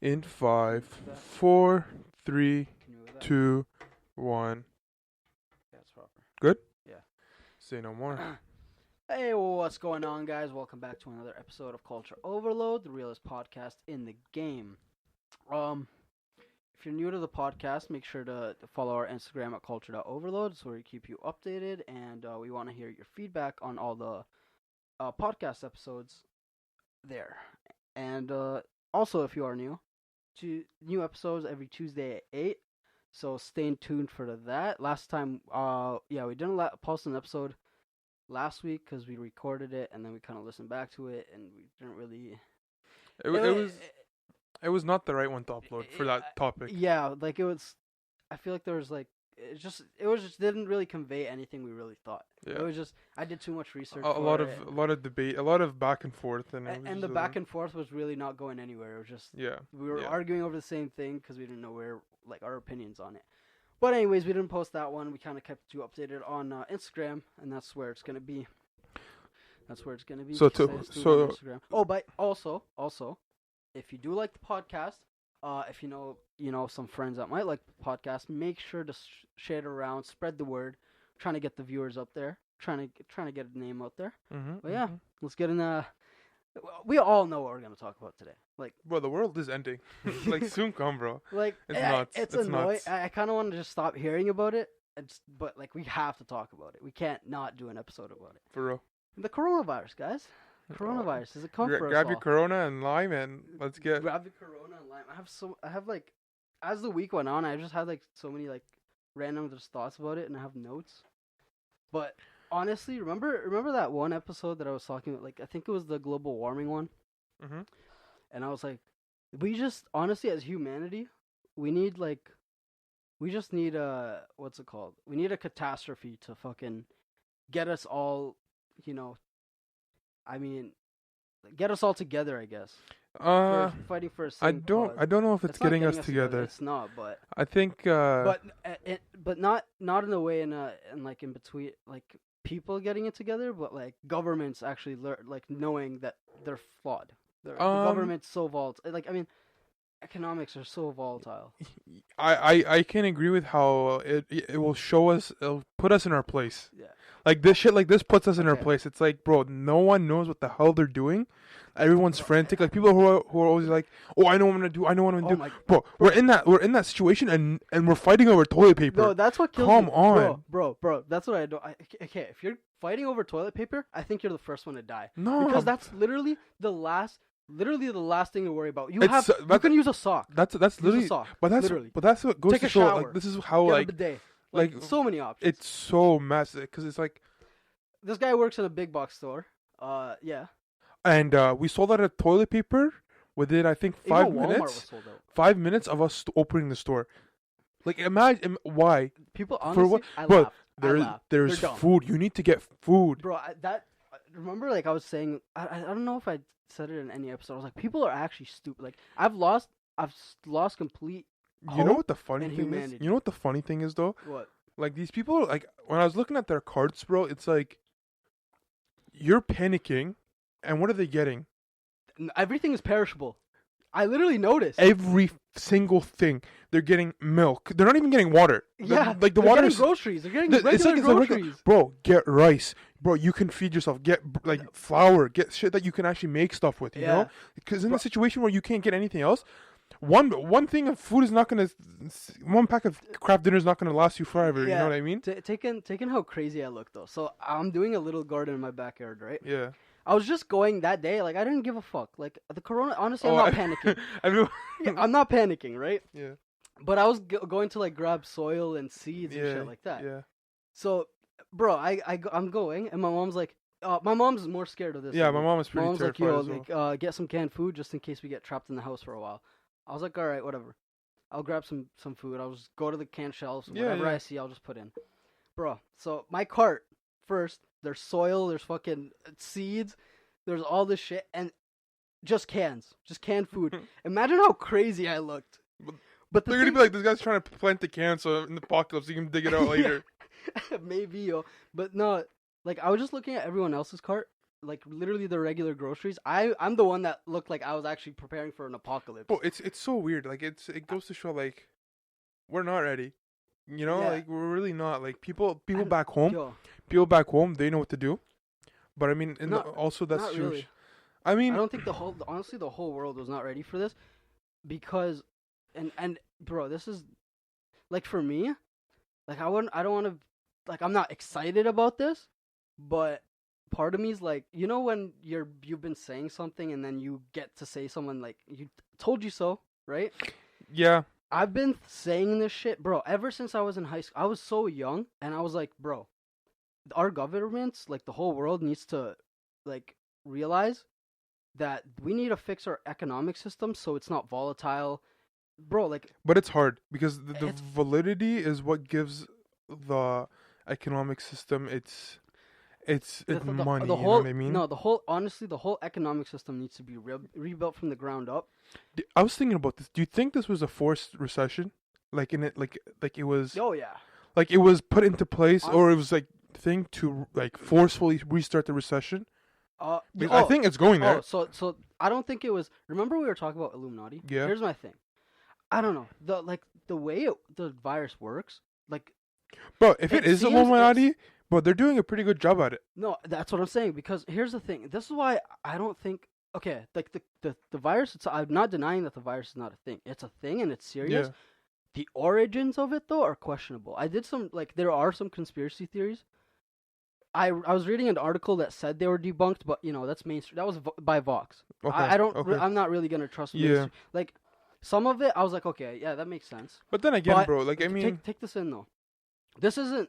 In 5, 4, 3, Can you move that? 2, 1. Yeah, it's proper. Good? Yeah. Say no more. Hey, what's going on, guys? Welcome back to another episode of Culture Overload, the realest podcast in the game. If you're new to the podcast, make sure to follow our Instagram at culture.overload so we keep you updated, and we want to hear your feedback on all the podcast episodes there. And also, if you are new, new episodes every Tuesday at 8. So stay tuned for that. Last time, we didn't post an episode last week because we recorded it and then we kind of listened back to it and we didn't really. It was not the right one to upload for that topic. Yeah, like it was. I feel like there was like it just didn't really convey anything we really thought. Yeah. It was just I did too much research. A lot of debate, a lot of back and forth, and the back and forth was really not going anywhere. It was just we were arguing over the same thing because we didn't know where like our opinions on it. But anyways, we didn't post that one. We kind of kept you updated on Instagram, and that's where it's gonna be. That's where it's gonna be. So Instagram. Oh, but also, if you do like the podcast, if you know some friends that might like the podcast, make sure to share it around, spread the word. Trying to get the viewers up there, trying to get a name out there. But yeah, let's get in. We all know what we're gonna talk about today. Like, bro, the world is ending. Like, soon come, bro. Like, it's nuts. It's annoying. I kind of want to just stop hearing about it. But like, we have to talk about it. We can't not do an episode about it. For real. The coronavirus, guys. Coronavirus is a come for us all. Grab your Corona and lime and let's get. Grab the Corona and lime. I have like, as the week went on, I just had like so many like random just thoughts about it, and I have notes. But honestly, remember that one episode that I was talking about? Like, I think it was the global warming one. Mm-hmm. And I was like, we just honestly, as humanity, we just need what's it called? We need a catastrophe to fucking get us all, get us all together, I guess. Fighting for a same cause. I don't know if it's getting us together. It's not, but I think. But not in a way in between like people getting it together, but like governments actually knowing that they're flawed. The government's so volatile. Like, I mean, economics are so volatile. I can agree with how it will show us, it'll put us in our place. Yeah. Like, this shit like this puts us in our place. It's like, bro, no one knows what the hell they're doing. Everyone's frantic. Like, people who are always like, oh, I know what I'm gonna do. I know what I'm gonna do. Bro, we're in that situation and we're fighting over toilet paper. No, that's what kills me. Come on, bro. That's what I do. Okay, if you're fighting over toilet paper, I think you're the first one to die. No, because that's literally the last thing to worry about. You can use a sock. That's literally use a sock. But that's what goes to show. Like, this is how get a bidet. Like so many options. It's so massive because it's like this guy works in a big box store. Yeah. And we sold out of toilet paper within, I think, 5 minutes. Was sold out. 5 minutes of us opening the store. Like, imagine why. People honestly, for what? There's food. You need to get food, bro. Remember, like I was saying, I don't know if I said it in any episode. I was like, people are actually stupid. Like, I've lost complete. You know what the funny thing humanity. is? You know what the funny thing is though? What? Like, these people, like, when I was looking at their carts, bro, it's like you're panicking, and what are they getting? Everything is perishable. I literally noticed every single thing. They're getting milk. They're not even getting water. Yeah, like the water. They're getting groceries. They're getting regular groceries. Bro, get rice. Bro, you can feed yourself. Get like flour. Get shit that you can actually make stuff with. You know, because in a situation where you can't get anything else, one thing of food is not gonna. One pack of craft dinner is not gonna last you forever. Yeah. You know what I mean? Taking how crazy I look though. So I'm doing a little garden in my backyard, right? Yeah. I was just going that day, like, I didn't give a fuck. Like, the corona, honestly, I'm not panicking. I'm not panicking, right? Yeah. But I was going to, like, grab soil and seeds and shit like that. Yeah. So, bro, I'm going, and my mom's like, my mom's more scared of this. Yeah, my mom is pretty terrified like, yo, like, get some canned food just in case we get trapped in the house for a while. I was like, all right, whatever. I'll grab some food. I'll just go to the canned shelves. Whatever I see, I'll just put in. Bro, so my cart, first, there's soil, there's fucking seeds, there's all this shit, and just canned food. Imagine how crazy I looked. But they're gonna be like, this guy's trying to plant the can so in the apocalypse you can dig it out later. Maybe, yo. But no, like, I was just looking at everyone else's cart, like literally the regular groceries, I'm the one that looked like I was actually preparing for an apocalypse. Bro, it's so weird. Like it goes to show like we're not ready. You know, Yeah. like we're really not. Like people And- back home, Yo, they know what to do. But I mean, also that's not true. really. I mean, I don't think honestly the whole world was not ready for this, because, and bro, this is, like, for me, like I don't want to, like, I'm not excited about this, but part of me is like, you know, when you've been saying something and then you get to say someone like, you told you so, right? yeah. I've been saying this shit, bro, ever since I was in high school. I was so young, and I was like, bro, our governments, like the whole world, needs to, like, realize that we need to fix our economic system so it's not volatile, bro. Like, But it's hard because the It's- validity is what gives the economic system its money. the You whole, know what I mean? no, honestly, the whole economic system needs to be rebuilt from the ground up. I was thinking about this. Do you think this was a forced recession? Like in it, like it was, Oh yeah, like it was put into place, or it was like thing to like forcefully restart the recession? Because I think it's going there. so I don't think it was. Remember we were talking about Illuminati? Yeah. Here's my thing. I don't know, the way the virus works. Like, Bro, if it it is seems Illuminati, but they're doing a pretty good job at it. no, that's what I'm saying. Because here's the thing. This is why I don't think. Okay, like the virus. I'm not denying that the virus is not a thing. It's a thing and it's serious. Yeah. The origins of it though are questionable. I did some, like, there are some conspiracy theories. I was reading an article that said they were debunked, but you know that's mainstream. That was by Vox. Okay. I don't. Okay. I'm not really gonna trust. Yeah. mainstream. Like, some of it, I was like, okay, yeah, that makes sense. But then again, But bro, like I mean, take this in though. This isn't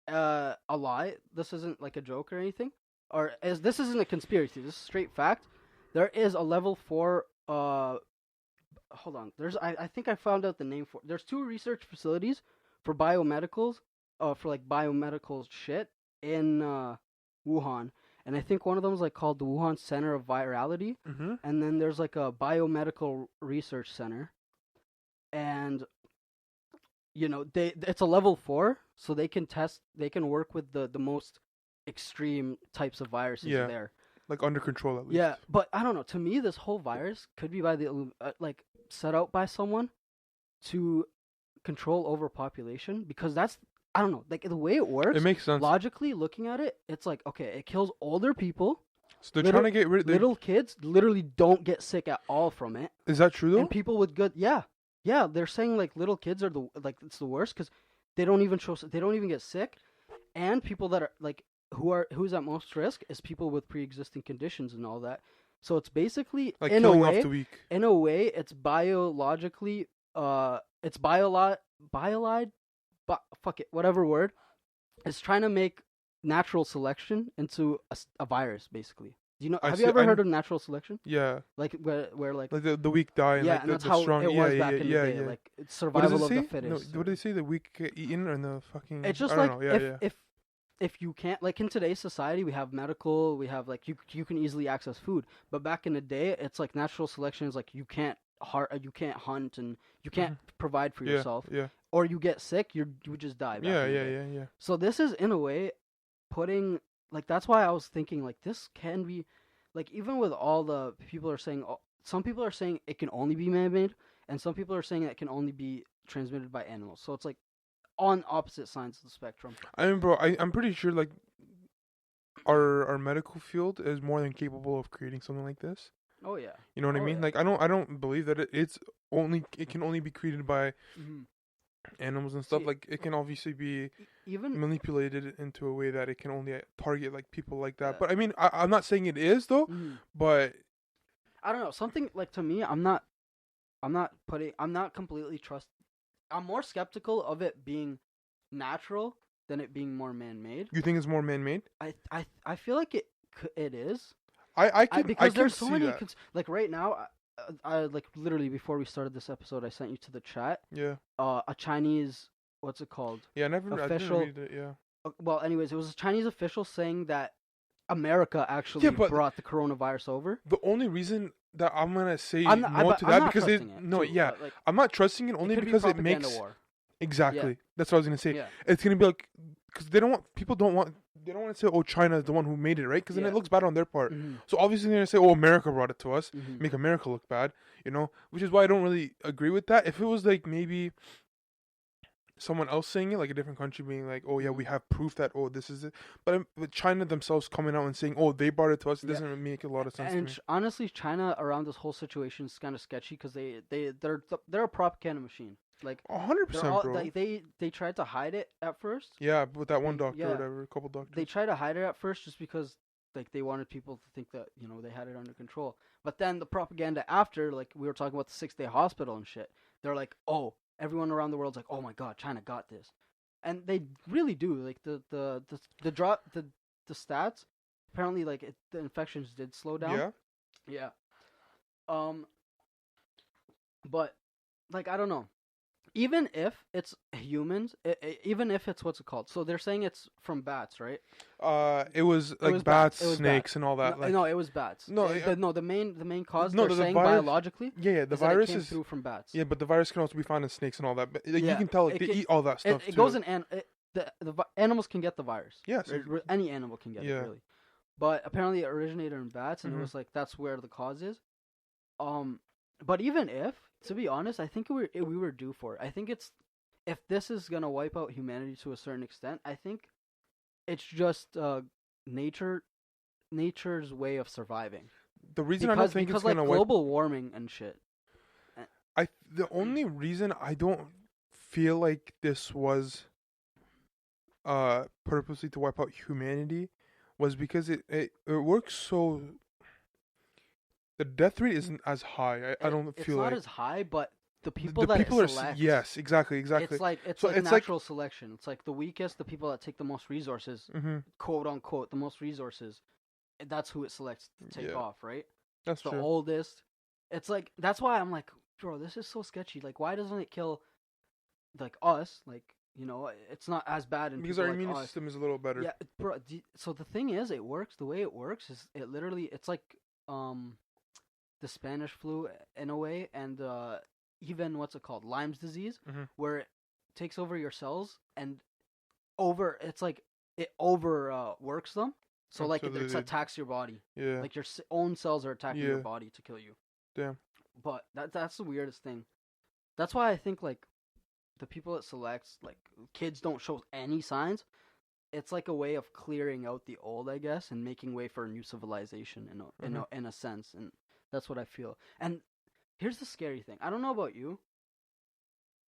a lie. This isn't like a joke or anything. This isn't a conspiracy. This is straight fact. There is a level 4. Hold on. I think I found out the name for. There's 2 research facilities for biomedicals, for like biomedical shit in Wuhan, and I think one of them is like called the Wuhan Center of Virality, mm-hmm. and then there's like a biomedical research center, and you know it's a level 4, so they can work with the most extreme types of viruses Yeah. there. like under control at least. Yeah, but I don't know. To me, this whole virus could be by like set out by someone to control overpopulation, because that's, I don't know, like the way it works. It makes sense. Logically looking at it, it's like, okay, it kills older people. So they're trying to get rid of Little kids literally don't get sick at all from it. Is that true though? And people with good, yeah, they're saying like little kids are it's the worst because they don't even get sick, and people that are like who's at most risk is people with pre-existing conditions and all that. So it's basically like in a killing way, off the weak. in a way, it's biologically, it's fuck it, whatever word, it's trying to make natural selection into a virus, basically. Do you know? Have you ever heard of natural selection? Yeah. Like where like the weak die. And yeah, like and the, that's the how strong. it was back in the day. Yeah. Like it's What does survival it of say? the fittest. No, what do they say? The weak get eaten or the fucking. It's just I like don't know. Yeah, if you can't, like in today's society, we have medical, we have like you can easily access food, but back in the day, it's like natural selection is like you can't hunt and you can't provide for yourself, Yeah. or you get sick, you would just die. Yeah. So this is in a way putting, like, that's why I was thinking like this can be, like, even with all the people are saying, some people are saying it can only be man-made, and some people are saying it can only be transmitted by animals. So it's like on opposite sides of the spectrum. I mean, bro, I'm pretty sure like our medical field is more than capable of creating something like this. Oh yeah. You know what I mean? Yeah. Like I don't believe that it can only be created by animals and stuff. See, like it can obviously be even manipulated into a way that it can only target like people like that. Yeah. But I mean, I'm not saying it is though. But I don't know, something like, to me, I'm not completely I'm more skeptical of it being natural than it being more man-made. you think it's more man-made? I feel like it is. I Because there's so see many that. like right now. I like literally before we started this episode, I sent you to the chat. Yeah. A Chinese, what's it called? Yeah, I didn't Official- read it. Yeah. Well, anyways, it was a Chinese official saying that America actually but- brought the coronavirus over. The only reason that I'm gonna say I'm no not, to I'm that not because trusting it, too, yeah, but, like, I'm not trusting it only could be because it propaganda makes war. exactly. That's what I was gonna say. Yeah. It's gonna be like because people don't want they don't want to say, oh, China is the one who made it, right? Because then Yeah. it looks bad on their part. Mm-hmm. So obviously they're gonna say, oh, America brought it to us, Mm-hmm. make America look bad, you know, which is why I don't really agree with that. If it was like maybe someone else saying it, like a different country being like, oh yeah, we have proof that, oh, this is it, but with China themselves coming out and saying, oh, they brought it to us, it doesn't really make a lot of sense to And me. honestly, China around this whole situation is kind of sketchy because they're a propaganda machine. Like 100%, bro. like they tried to hide it at first. Yeah, with that one doctor Yeah. or whatever, a couple doctors. They tried to hide it at first just because like they wanted people to think that, you know, they had it under control. But then the propaganda after, like we were talking about the 6-day hospital and shit, they're like, oh, everyone around the world's like, oh my god, China got this, and they really do. Like the stats, apparently, like the infections did slow down. Yeah. Yeah. But like I don't know. Even if it's humans, even if it's what's it called? So they're saying it's from bats, right? It was like was bats, bats. snakes, and all that. No, it was bats. No, the main cause. No, they're the saying virus- biologically. Yeah, the is that virus it came is through from bats. yeah, but the virus can also be found in snakes and all that. But like, you Yeah, can tell like, it they can- eat all that stuff. It too. goes in animals can get the virus. Yes. Any animal can get it Yeah. really, but apparently it originated in bats, and Mhm. it was like that's where the cause is. But even if, to be honest, I think we were due for it. I think if this is gonna wipe out humanity to a certain extent, I think it's just nature's way of surviving. The reason I don't think because it's gonna like wipe. global warming and shit. The only reason I don't feel like this was purposely to wipe out humanity was because it works so. The death rate isn't as high. I don't feel it's like not as high, but the people the that people it selects, yes, exactly. It's like So like it's like- natural selection. It's like the weakest, the people that take the most resources, Mm-hmm. quote unquote, the most resources. That's who it selects to take Yeah. off, right? That's The true. oldest. It's like that's why I'm like, bro, this is so sketchy. Like, why doesn't it kill like us? Like, you know, it's not as bad in Because people our like immune us. system is a little better. Yeah, bro. So the thing is, it works. The way it works is it literally. It's like the Spanish flu in a way, and even what's it called, Lyme's disease, Mhm. where it takes over your cells and it's like it works them. So And like so it they- attacks your body. Yeah. Like your own cells are attacking your Yeah. body to kill you. Damn. But that's the weirdest thing. That's why I think like the people it selects, like kids don't show any signs. It's like a way of clearing out the old, I guess, and making way for a new civilization in a sense, and that's what I feel. And here's the scary thing. I don't know about you.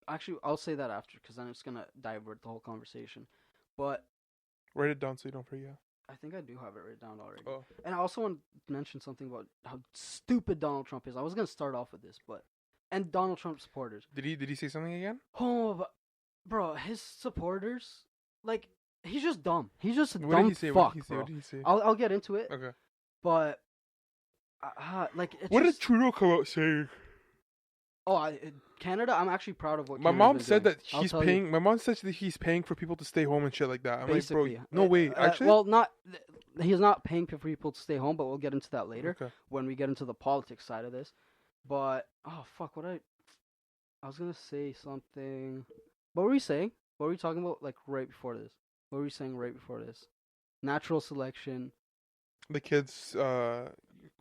Actually, I'll say that after because then it's gonna divert the whole conversation. But Write it down so you don't forget. I think I do have it written down already. Oh. And I also want to mention something about how stupid Donald Trump is. I was gonna start off with this, and Donald Trump supporters. Did he say something again? Oh, but, bro, his supporters, like, he's just dumb. He's just a What dumb did he say? fuck, What bro. did he say? I'll get into it, Okay. but like, it's What just, did Trudeau come out saying? Canada. I'm actually proud of what My Canada's mom been said doing. that I'll he's tell you. paying. My mom said that he's paying for people to stay home and shit like that. I'm Basically, like, bro, no way. Actually, well, not he's not paying for people to stay home, but we'll get into that later Okay. when we get into the politics side of this. But oh fuck, I was gonna say something. What were we saying? What were we talking about? Like right before this? What were we saying right before this? Natural selection. The kids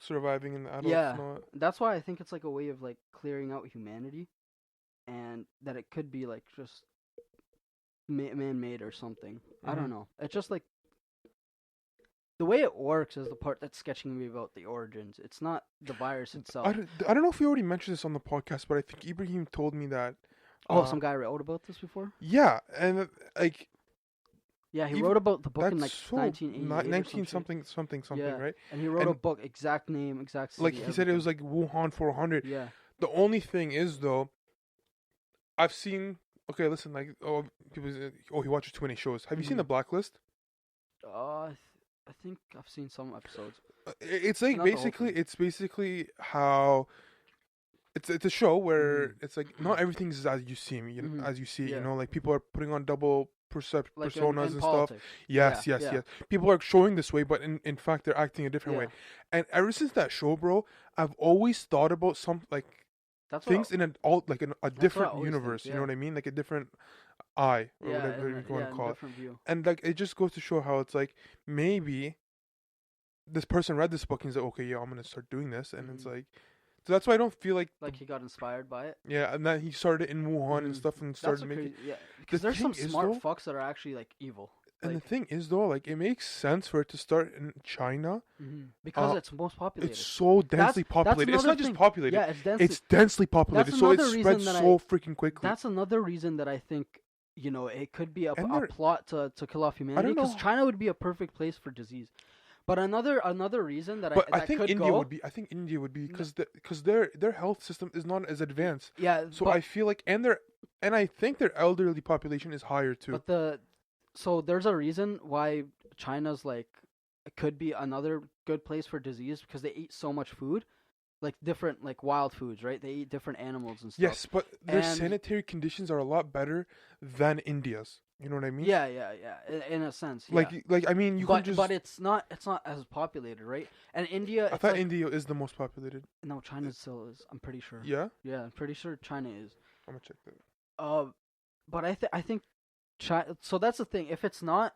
surviving and the adults. Yeah. And all that. That's why I think it's like a way of like clearing out humanity, and that it could be like just man-made or something. I don't Mhm. know. It's just like the way it works is the part that's sketching me about the origins. It's not the virus itself. I don't know if we already mentioned this on the podcast, but I think Ibrahim told me that. Some guy wrote about this before. Yeah, and like Yeah, he even- wrote about the book in like that's so 1988 19 or some shit. something, Yeah. right? And he wrote a and- book, exact name, exact city. Like he said, it was like Wuhan 400. Yeah. The only thing is though, I've seen. Okay, listen, like people say, he watches too many shows. Have you seen Mhm. The Blacklist? I think I've seen some episodes. It's like Not the whole basically, thing. it's basically how. It's a show where it's like not everything's as you see me, Mhm. as you see. Yeah. You know, like people are putting on double Like personas in and politics. stuff. Yes, Yeah, yes, yeah. yes. People are showing this way, but in fact they're acting a different way. Yeah. And ever since that show, bro, I've always thought about some like That's things what in a what I different always think, universe. You yeah. know what I mean? Like a different eye, or Yeah, whatever you want to in call it. different view. And like it just goes to show how it's like maybe this person read this book and he's like, okay, yeah, I'm gonna start doing this, and it's like, so that's why I don't feel like he got inspired by it. yeah, and then he started in Wuhan and stuff and started making. Yeah, because there's some smart fucks that are actually like evil. And the thing is, though, like it makes sense for it to start in China because it's most populated. It's so densely populated. It's not just populated. Yeah, it's densely populated, so it spreads so freaking quickly. That's another reason that I think it could be a plot to kill off humanity, because China would be a perfect place for disease. But another reason that I think India would be. I think India would be because their health system is not as advanced. Yeah. So I feel like and I think their elderly population is higher too. But so there's a reason why China's like could be another good place for disease, because they eat so much food, like different like wild foods, right? They eat different animals and stuff. Yes, but their sanitary conditions are a lot better than India's. You know what I mean? Yeah. In a sense, yeah. Like I mean, but it's not as populated, right? And India, I thought India is the most populated. No, China still is. I'm pretty sure. Yeah. Yeah, I'm pretty sure China is. I'm gonna check that. But I think China. So that's the thing. If it's not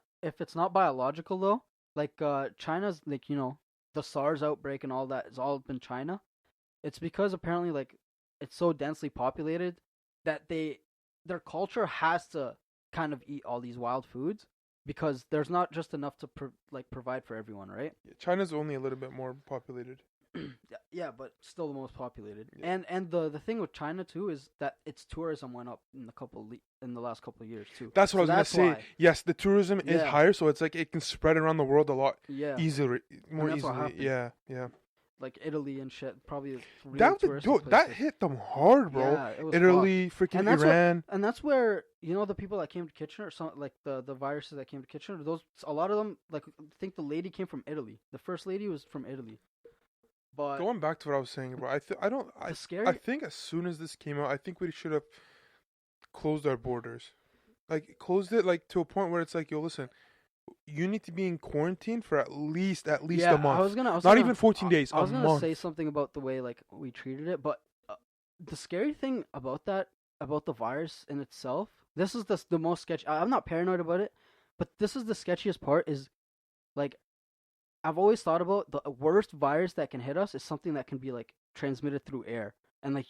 biological though, like China's like the SARS outbreak and all that has all been China. It's because apparently like it's so densely populated that their culture has to kind of eat all these wild foods, because there's not just enough to provide for everyone, right? Yeah, China's only a little bit more populated. Yeah, but still the most populated. Yeah. And the thing with China too is that its tourism went up in the last couple of years too. That's what I was gonna say. Yes, the tourism is higher, so it's like it can spread around the world a lot easier, more easily. Yeah. Like Italy and shit, probably. That hit them hard, bro. Yeah, it was Italy, freaking Iran, and that's where the people that came to Kitchener, like the viruses that came to Kitchener. A lot of them, like I think the lady came from Italy. The first lady was from Italy. But going back to what I was saying, bro, I think as soon as this came out, I think we should have closed our borders, like closed it like to a point where it's like, yo, listen. You need to be in quarantine for at least a month. I was gonna even 14 days. I was gonna say something about the way like we treated it, but the scary thing about the virus in itself, this is the most sketchy. I'm not paranoid about it, but this is the sketchiest part. Is like I've always thought about the worst virus that can hit us is something that can be like transmitted through air, and like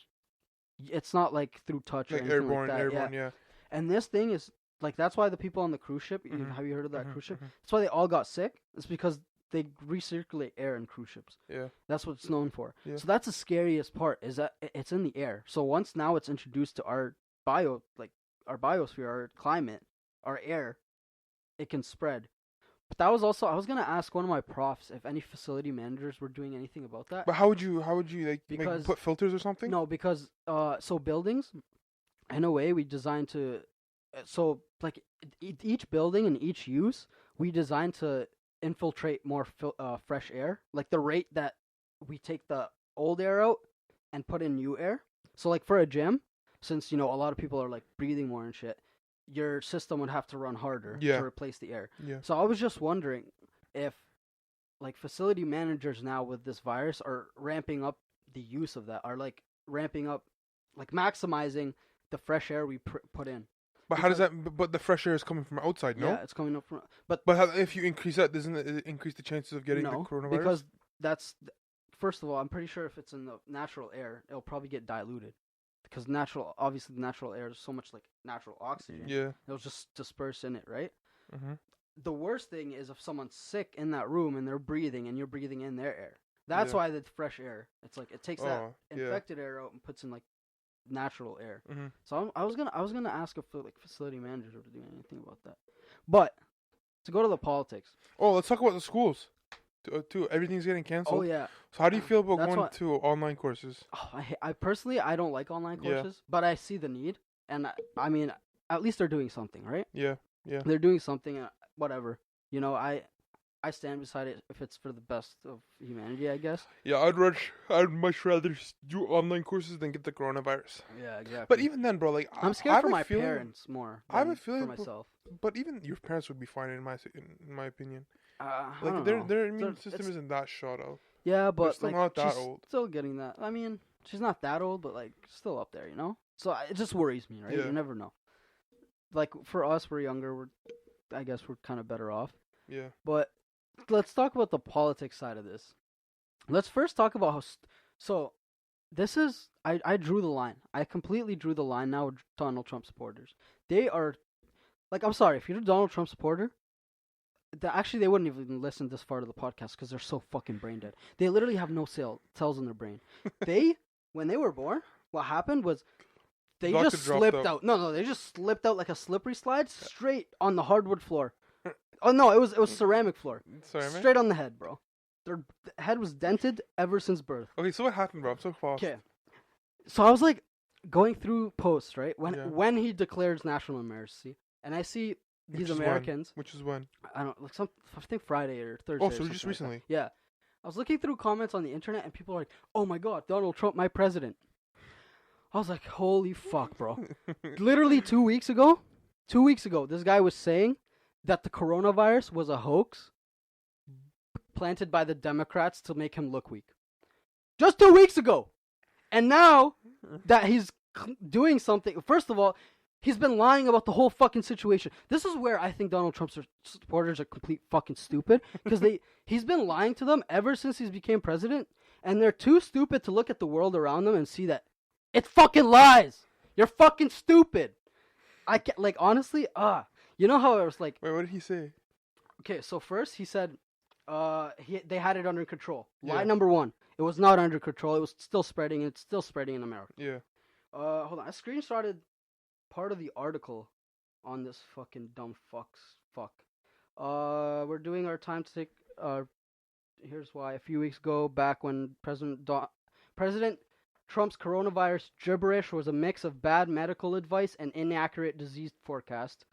it's not like through touch or anything airborne, like that. Yeah. And this thing is. Like, that's why the people on the cruise ship, have you heard of that cruise ship? That's why they all got sick. It's because they recirculate air in cruise ships. Yeah. That's what it's known for. Yeah. So that's the scariest part, is that it's in the air. So once now it's introduced to our biosphere, our climate, our air, it can spread. But that was also, I was going to ask one of my profs if any facility managers were doing anything about that. But how would you like put filters or something? No, because, so buildings, in a way, we designed to... So, like, each building and each use, we designed to infiltrate more fresh air. Like, the rate that we take the old air out and put in new air. So, like, for a gym, since, a lot of people are, like, breathing more and shit, your system would have to run harder to replace the air. Yeah. So, I was just wondering if, like, facility managers now with this virus are ramping up the use of that, are, like, ramping up, like, maximizing the fresh air we put in. But how does that? But the fresh air is coming from outside, no? Yeah, it's coming up from. But if you increase that, doesn't it increase the chances of getting the coronavirus? Because that's first of all, I'm pretty sure if it's in the natural air, it'll probably get diluted, because obviously the natural air is so much like natural oxygen. Yeah, it'll just disperse in it, right? Mm-hmm. The worst thing is if someone's sick in that room and they're breathing and you're breathing in their air. That's why the fresh air. It's like it takes that infected air out and puts in like natural air. Mm-hmm. So I was gonna ask if like facility managers were doing anything about that. But to go to the politics. Oh, let's talk about the schools. Too. Everything's getting canceled. Oh yeah. So how do you feel about going to online courses? Oh, I personally don't like online courses, but I see the need, and I mean at least they're doing something, right? Yeah. They're doing something. Whatever. I stand beside it if it's for the best of humanity, I guess. Yeah, I'd much rather do online courses than get the coronavirus. Yeah, exactly. But even then, bro, like I'm scared for my parents more. I have a feeling for myself. But even your parents would be fine in my opinion. Like their immune system isn't that shot up. Yeah, but still not that she's old. Still getting that. I mean, she's not that old, but like still up there, So it just worries me, right? Yeah. You never know. like for us, we're younger. I guess we're kind of better off. Yeah. But let's talk about the politics side of this. Let's first talk about how. So this is I drew the line. I completely drew the line now with Donald Trump supporters. They are like, I'm sorry, if you're a Donald Trump supporter, actually they wouldn't even listen this far to the podcast because they're so fucking brain dead. They literally have no cells in their brain. When they were born, what happened was they Doctor just dropped slipped out. out. No, they just slipped out like a slippery slide straight on the hardwood floor. Oh no, it was ceramic floor. Ceramic? Straight on the head, bro. Their head was dented ever since birth. Okay, so what happened, bro? I'm so fast. Okay. So I was like going through posts, right? Yeah. When he declares national emergency, and I see these Americans. Which is when? I don't like I think Friday or Thursday. Oh, or so something just like recently. that. Yeah. I was looking through comments on the internet, and people are like, "Oh my God, Donald Trump, my president." I was like, "Holy fuck, bro!" Literally 2 weeks ago, this guy was saying that the coronavirus was a hoax planted by the Democrats to make him look weak. Just 2 weeks ago. And now that he's doing something, first of all, he's been lying about the whole fucking situation. This is where I think Donald Trump's supporters are complete fucking stupid, because he's been lying to them ever since he became president, and they're too stupid to look at the world around them and see that it's fucking lies. You're fucking stupid. I can't, like, honestly, you know how I was like... Wait, what did he say? Okay, so first he said they had it under control. Yeah. Lie number one. It was not under control. It was still spreading, and it's still spreading in America. Yeah. Hold on. I screenshotted part of the article on this fucking dumb fuck. We're doing our time to take... here's why. A few weeks ago, back when President Trump's coronavirus gibberish was a mix of bad medical advice and inaccurate disease forecast.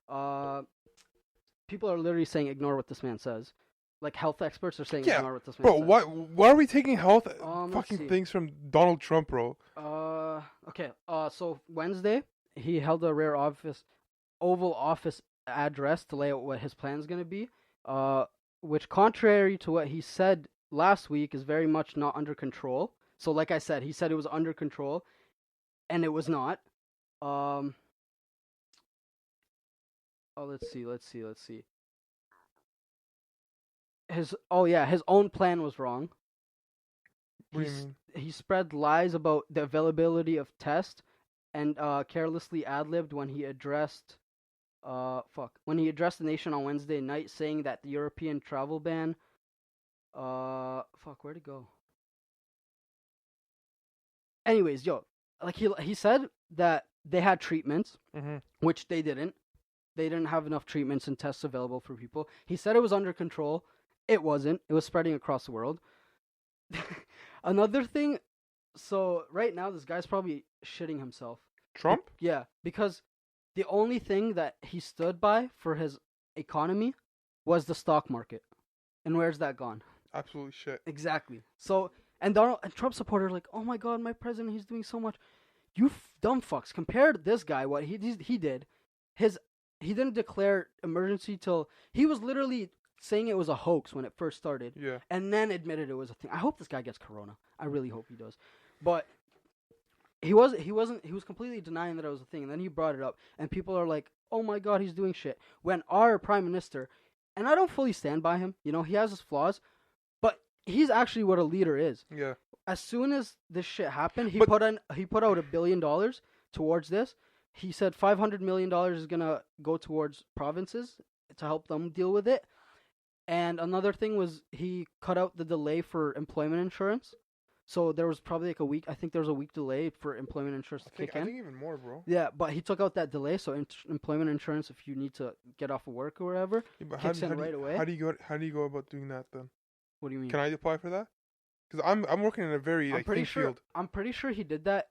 People are literally saying ignore what this man says. Like, health experts are saying ignore what this man says. Bro, why are we taking health fucking see. things from Donald Trump, bro? Okay. So Wednesday, he held a rare Oval Office address to lay out what his plan is going to be, which, contrary to what he said last week, is very much not under control. So, like I said, he said it was under control, and it was not. Let's see. His own plan was wrong. What do you mean? He spread lies about the availability of tests, and carelessly ad-libbed when he addressed the nation on Wednesday night, saying that the European travel ban where'd it go? Anyways, like he said that they had treatments, which they didn't. They didn't have enough treatments and tests available for people. He said it was under control. It wasn't. It was spreading across the world. Another thing, so right now this guy's probably shitting himself. Trump? Yeah, because the only thing that he stood by for his economy was the stock market. And where's that gone? Absolutely shit. Exactly. So, and Trump supporters are like, oh my God, my president, he's doing so much. You dumb fucks. Compare this guy, what he did. He didn't declare emergency till he was literally saying it was a hoax when it first started. Yeah. And then admitted it was a thing. I hope this guy gets corona. I really hope he does. But he was completely denying that it was a thing, and then he brought it up, and people are like, "Oh my God, he's doing shit." When our prime minister, and I don't fully stand by him, he has his flaws, but he's actually what a leader is. Yeah. As soon as this shit happened, he put out $1 billion towards this. He said $500 million is gonna go towards provinces to help them deal with it. And another thing was he cut out the delay for employment insurance. So there was probably like a week. I think there was a week delay for employment insurance to kick in. I think even more, bro. Yeah, but he took out that delay. So employment insurance, if you need to get off of work or whatever, kicks in right away. How do you go about doing that then? What do you mean? Can I apply for that? Because I'm working in a very field. I'm pretty sure he did that.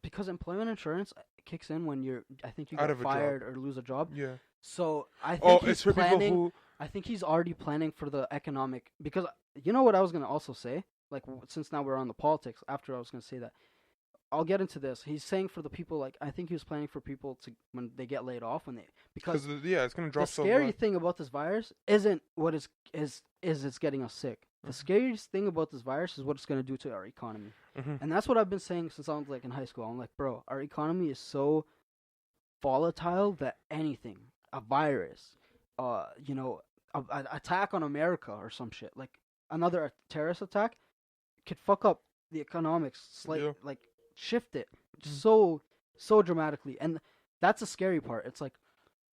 Because employment insurance kicks in when you get fired or lose a job. Yeah. So I think he's it's for planning. people who... I think he's already planning for the economic, because you know what I was gonna also say. Like, since now we're on the politics, after I was gonna say that, I'll get into this. He's saying for the people, like, I think he was planning for people to, when they get laid off, because it's gonna drop. The scary thing about this virus isn't what is it's getting us sick. The scariest thing about this virus is what it's going to do to our economy. And that's what I've been saying since I was like in high school. I'm like, bro, our economy is so volatile that anything, a virus, a attack on America or some shit, like another terrorist attack, could fuck up the economics, like shift it so dramatically, and that's the scary part. It's like,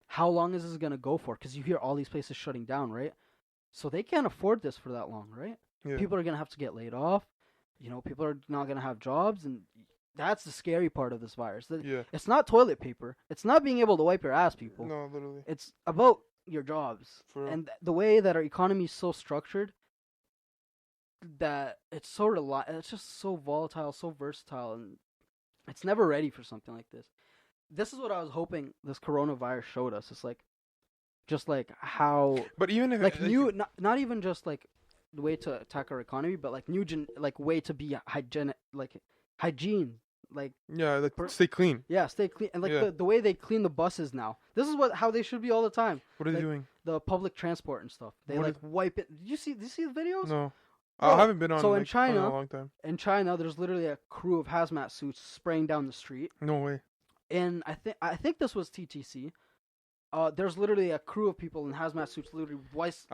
how long is this gonna go for? Because you hear all these places shutting down, right? So they can't afford this for that long, right? Yeah. People are gonna have to get laid off. People are not gonna have jobs, and that's the scary part of this virus. It's not toilet paper. It's not being able to wipe your ass, people. No, literally. It's about your jobs. And the way that our economy is so structured, that it's it's just so volatile, so versatile, and it's never ready for something like this. This is what I was hoping this coronavirus showed us. It's like, just like how, but even if like new, not even just like the way to attack our economy, but like new way to be hygienic, like hygiene, like stay clean. Yeah, stay clean, and like the way they clean the buses now. This is how they should be all the time. What are they doing? The public transport and stuff. They wipe it. Did you see the videos? No. Bro, I haven't been on. So in China, a long time. In China, there's literally a crew of hazmat suits spraying down the street. No way. And I think this was TTC. There's literally a crew of people in hazmat suits, literally wipes,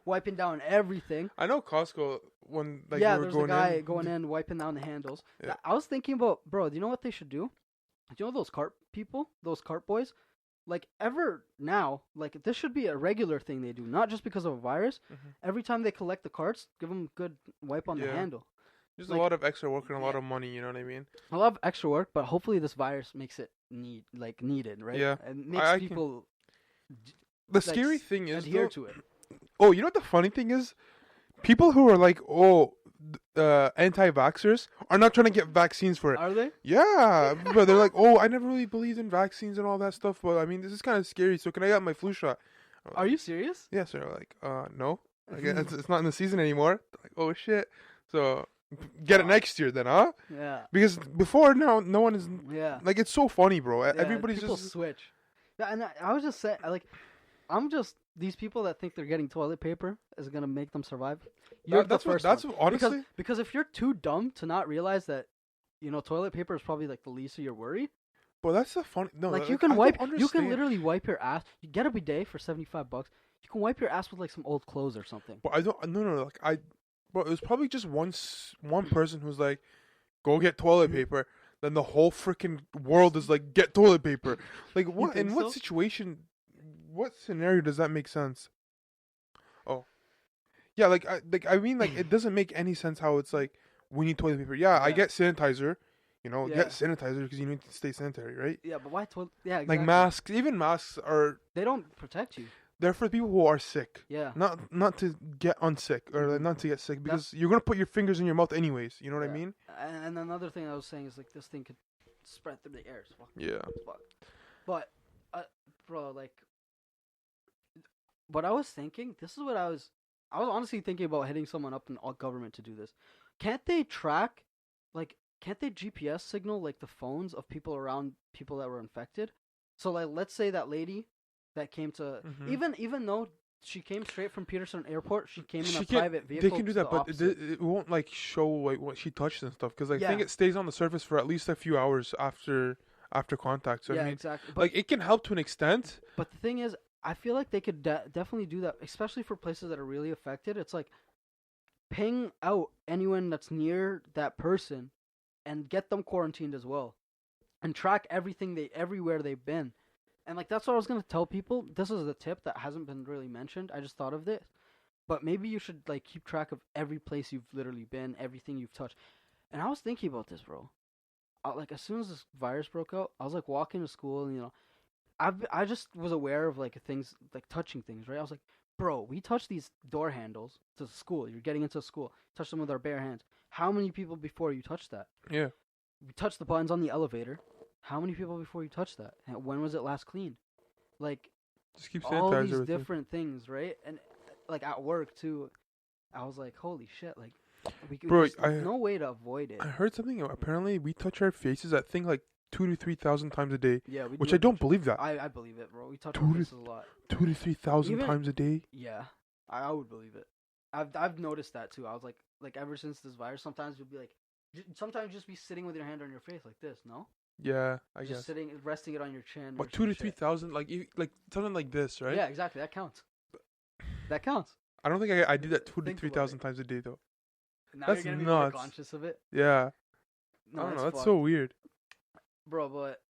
wiping down everything. I know Costco when there's a guy going in wiping down the handles. Yeah. I was thinking about, bro, do you know what they should do? Do you know those cart people, those cart boys? Like, this should be a regular thing they do, not just because of a virus. Mm-hmm. Every time they collect the carts, give them a good wipe on the handle. There's a lot of extra work and a lot of money, you know what I mean? A lot of extra work, but hopefully this virus makes it needed, right? Yeah. And makes people the scary thing is adhere to it. Oh, you know what the funny thing is? People who are like, anti-vaxxers are not trying to get vaccines for it. Are they? Yeah, but they're like, I never really believed in vaccines and all that stuff, but I mean, this is kind of scary, so can I get my flu shot? Are you serious? Yeah, so they're like, no. I guess it's not in the season anymore. They're like, oh, shit. So, get it next year then, huh? Yeah. Because before now, no one is... Yeah. Like, it's so funny, bro. Yeah, Everybody's people just... switch. Yeah, and I was just saying, like, these people that think they're getting toilet paper is going to make them survive. You're the first one. Honestly... Because if you're too dumb to not realize that, toilet paper is probably, like, the least of your worry. But that's the funny... No, like, you can literally wipe your ass. You get a bidet for $75. You can wipe your ass with, like, some old clothes or something. But I don't... No, Bro, it was probably just one person who's like, go get toilet paper. Then the whole freaking world is like, get toilet paper. Like, what? In what situation? What scenario does that make sense? Oh, yeah. I mean, it doesn't make any sense how it's like we need toilet paper. Yeah, I get sanitizer. Get sanitizer because you need to stay sanitary, right? Yeah, but why toilet? Yeah, exactly. Like masks. Even masks they don't protect you. They're for people who are sick. Yeah. Not to get unsick or not to get sick because you're gonna put your fingers in your mouth anyways. You know what I mean? And another thing I was saying is like this thing could spread through the air. It's fuck. But, bro, like, what I was thinking. This is what I was honestly thinking about hitting someone up in government to do this. Can't they track, like, can't they GPS signal like the phones of people around people that were infected? So like, let's say that lady that came to even though she came straight from Peterson Airport, she came in a private vehicle. They can do that, but it won't like show like what she touched and stuff because I think it stays on the surface for at least a few hours after contact. So I mean, exactly. But, like it can help to an extent. But the thing is, I feel like they could definitely do that, especially for places that are really affected. It's like ping out anyone that's near that person and get them quarantined as well, and track everywhere they've been. And, like, that's what I was going to tell people. This is a tip that hasn't been really mentioned. I just thought of this. But maybe you should, like, keep track of every place you've literally been, everything you've touched. And I was thinking about this, bro. Like, as soon as this virus broke out, I was, like, walking to school, and, I just was aware of, like, things, like, touching things, right? I was like, bro, we touch these door handles to school. You're getting into school. Touch them with our bare hands. How many people before you touched that? Yeah. We touched the buttons on the elevator. How many people before you touched that? And when was it last cleaned? Like, just keep all these different things, right? And, like, at work, too, I was like, holy shit, like, there's no way to avoid it. I heard something, apparently we touch our faces, I think, like, 2,000 to 3,000 times a day. Yeah, which I don't believe that. I believe it, bro. We touch our faces a lot. 2,000 to 3,000 times a day? Yeah, I would believe it. I've noticed that, too. I was like, ever since this virus, sometimes you'll be like, sometimes just be sitting with your hand on your face like this, no? Yeah, I Just guess. resting it on your chin. But or 2 some to shit. 3,000, like something like this, right? Yeah, exactly. That counts. That counts. I don't think I do that 2 to Think 3,000 times a day though. Now That's you're gonna be more nuts. conscious of it. Yeah. No, I don't know. that's That's fucked. so weird. Bro, but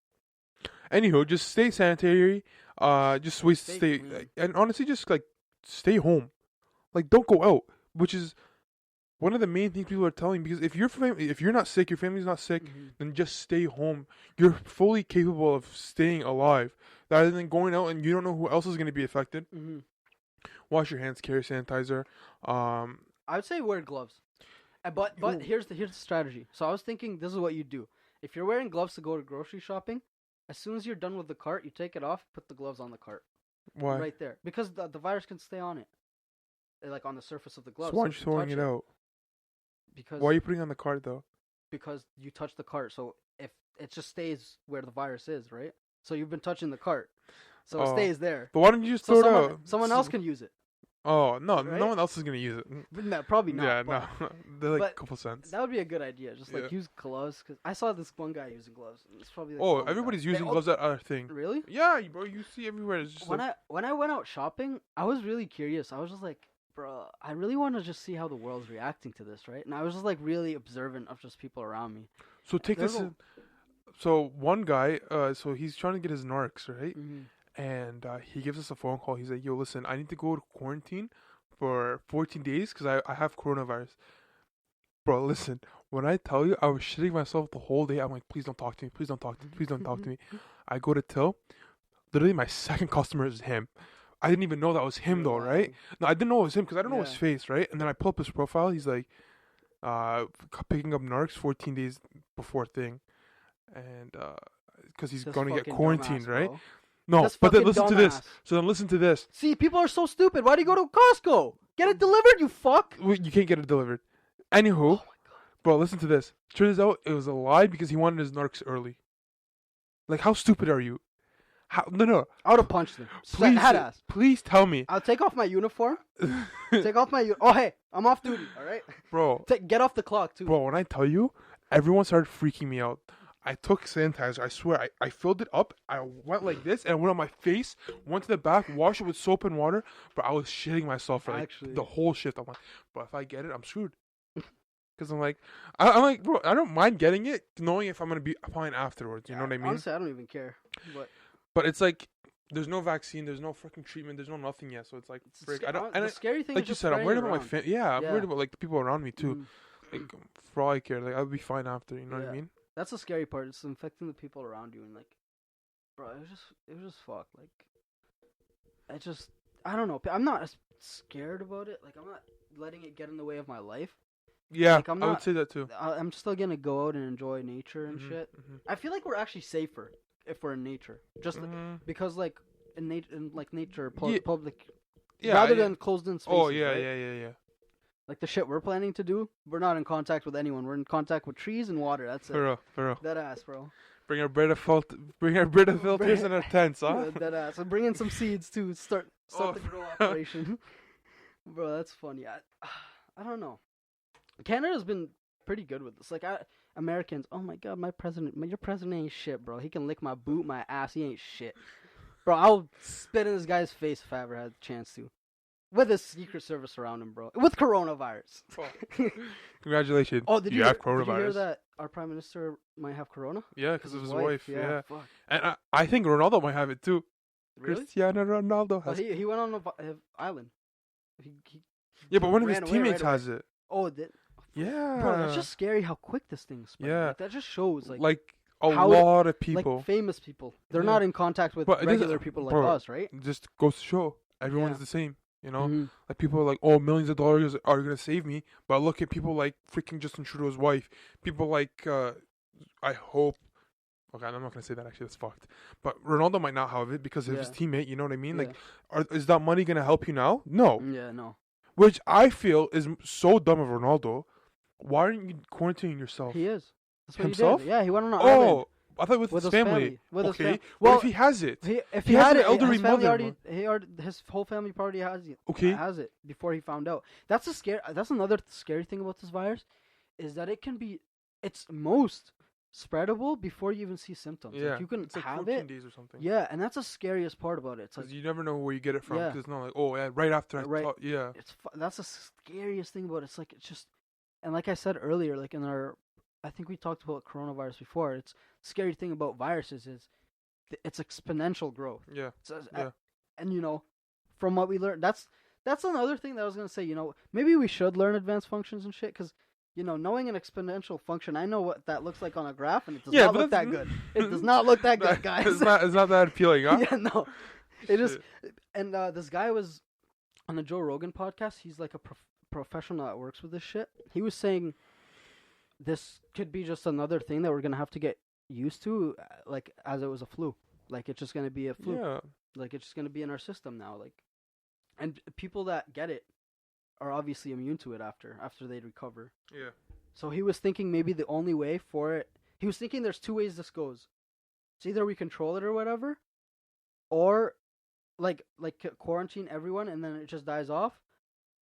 Anywho, just stay sanitary. Just Stay clean. and honestly, just like stay home. Like, don't go out. Which is one of the main things people are telling. Because if you're not sick, your family's not sick, then just stay home. You're fully capable of staying alive, rather than going out and you don't know who else is going to be affected. Wash your hands, carry sanitizer. I would say wear gloves. But here's the strategy. So I was thinking this is what you do. If you're wearing gloves to go to grocery shopping, as soon as you're done with the cart, you take it off, put the gloves on the cart. Why? Right there. Because the virus can stay on it. Like on the surface of the gloves. So why aren't you throwing it out? Because why are you putting it on the cart though? Because you touch the cart, so if it just stays where the virus is, right? So you've been touching the cart. So it stays there. But why don't you just throw it out? Someone else can use it. Oh, no, right? No one else is going to use it. But no, probably not. Yeah, but, no. They're like a couple cents. That would be a good idea. Just like use gloves. Cause I saw this one guy using gloves. It's probably like everybody's using gloves at our thing. Really? Yeah, bro. You see everywhere. It's just when I went out shopping, I was really curious. I was just like, bro, I really want to just see how the world's reacting to this, right? And I was just like really observant of just people around me. So take this in. So one guy, so he's trying to get his narcs, right? And he gives us a phone call. He's like, yo, listen, I need to go to quarantine for 14 days because I have coronavirus. Bro, listen, when I tell you I was shitting myself the whole day, I'm like, please don't talk to me. Please don't talk to me. Please don't talk to me. I go to Till. Literally, my second customer is him. I didn't even know that was him, though, right? No, I didn't know it was him because I don't know his face, right? And then I pull up his profile. He's like, picking up narcs 14 days before thing. And because he's going to get quarantined, right? Bro. No, but then listen to this. So then listen to this. See, people are so stupid. Why do you go to Costco? Get it delivered, you fuck. You can't get it delivered. Anywho, bro, listen to this. Turns out it was a lie because he wanted his narcs early. Like, how stupid are you? No. I would have punched him. Please tell me. I'll take off my uniform. Oh, hey, I'm off duty, all right? Bro. Get off the clock, too. Bro, when I tell you, everyone started freaking me out. I took sanitizer. I swear, I filled it up. I went like this, and I went on my face, went to the back, washed it with soap and water. But I was shitting myself for the whole shift. I'm like, but if I get it, I'm screwed. Because I'm like, bro, I don't mind getting it, knowing if I'm going to be fine afterwards. You know what I mean? Honestly, I don't even care. But it's like, there's no vaccine, there's no freaking treatment, there's no nothing yet. So it's like, the scary thing like is you said, I'm worried about my family. Yeah, I'm worried about like the people around me too. Like, for all I care, like I'll be fine after. You know what I mean? That's the scary part. It's infecting the people around you, and like, bro, it was just fucked. Like, I don't know. I'm not scared about it. Like, I'm not letting it get in the way of my life. Yeah, like, I would say that too. I'm still gonna go out and enjoy nature and shit. I feel like we're actually safer if we're in nature, just because like in nature, public, rather than closed in spaces. Oh yeah, right? yeah. Like the shit we're planning to do, we're not in contact with anyone. We're in contact with trees and water. That's it. For real. Dead ass, bro. Bring our Brita filters and our tents, huh? Dead ass. And bring in some seeds too. Start the grow operation. Bro, that's funny. I don't know. Canada's been pretty good with this. Like Americans, oh my god, your president ain't shit, bro. He can lick my boot, my ass. He ain't shit, bro. I'll spit in this guy's face if I ever had the chance to. With a secret service around him, bro. With coronavirus. Congratulations. Oh, you have coronavirus? Did you hear that our prime minister might have corona? Yeah, because of his wife. Yeah. Fuck. And I think Ronaldo might have it too. Really? Cristiano Ronaldo has he went on an island. But one of his teammates has it. Oh, it did? Yeah. Bro, that's just scary how quick this thing spread. Yeah. Like, that just shows, like a lot of people. Like famous people. They're not in contact with regular people like us, right? It just goes to show. Everyone's the same. You know, like people are like, oh, millions of dollars are gonna save me, but look at people like freaking Justin Trudeau's wife. People like, I hope. Okay, I'm not gonna say that. Actually, that's fucked. But Ronaldo might not have it because of his teammate. You know what I mean? Like, is that money gonna help you now? No. Yeah, no. Which I feel is so dumb of Ronaldo. Why aren't you quarantining yourself? He is. That's what himself? He did. Yeah, he went on an island. I thought with his family. With okay. His Well, if he has it, if he had an it, elderly his family mother. his whole family already has it. Okay. Has it before he found out. That's another scary thing about this virus, is that it can be. It's most spreadable before you even see symptoms. Yeah, like you can it's like have 14 it. days or something. Yeah, and that's the scariest part about it. It's like Because you never know where you get it from. Yeah. Because it's not like, oh, yeah, right after Right. yeah. That's the scariest thing about it. It's like it's just, and like I said earlier, like in our, I think we talked about coronavirus before. It's scary thing about viruses is it's exponential growth. Yeah. Yeah. And you know, from what we learned, that's another thing that I was gonna say. You know, maybe we should learn advanced functions and shit, because you know, knowing an exponential function, I know what that looks like on a graph, and it does not look that good. It does not look that good, guys. It's not that appealing, huh? Yeah, no. It is. And this guy was on the Joe Rogan podcast. He's like a professional that works with this shit. He was saying this could be just another thing that we're gonna have to get used to, like as it was a flu. Like it's just gonna be a flu. Yeah. Like it's just gonna be in our system now. Like, and people that get it are obviously immune to it after they recover. Yeah. So he was thinking maybe the only way for it. He was thinking there's two ways this goes. It's either we control it or whatever, or like quarantine everyone and then it just dies off,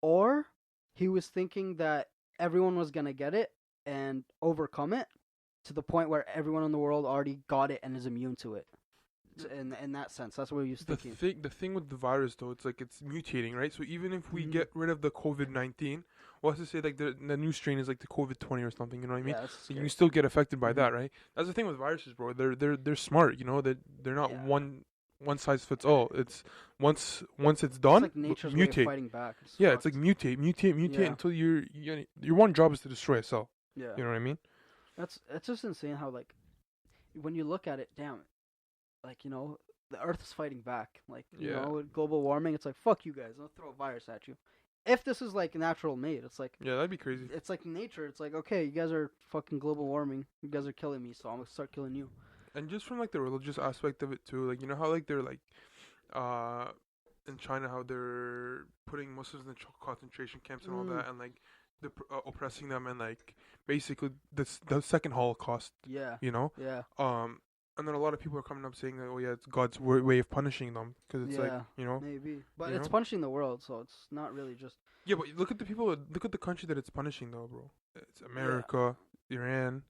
or he was thinking that everyone was gonna get it and overcome it to the point where everyone in the world already got it and is immune to it. In that sense, that's what he was thinking. The thing with the virus though, it's like it's mutating, right? So even if we get rid of the COVID-19, well, let's just say like the new strain is like the COVID-20 or something, you know what I mean? Yeah, that's so scary. you still get affected by that, right? That's the thing with viruses, bro. They're smart, you know. They're not one size fits all. It's once it's done, it's like nature's mutate. way of fighting back. It's like mutate until your one job is to destroy a cell. Yeah, you know what I mean? It's just insane how like when you look at it, damn, like you know the Earth is fighting back. Like you know with global warming, it's like fuck you guys, I'll throw a virus at you. If this is like natural made, it's like that'd be crazy. It's like nature. It's like okay, you guys are fucking global warming. You guys are killing me, so I'm gonna start killing you. And just from like the religious aspect of it too, like you know how like they're like, in China how they're putting Muslims in concentration camps and all that, and like they're oppressing them, and like basically the second Holocaust. Yeah. You know. Yeah. And then a lot of people are coming up saying that, oh yeah, it's God's way of punishing them, because it's like, you know, maybe, but it's punishing the world, so it's not really just. Yeah, but look at the country that it's punishing though, bro. It's America, Iran,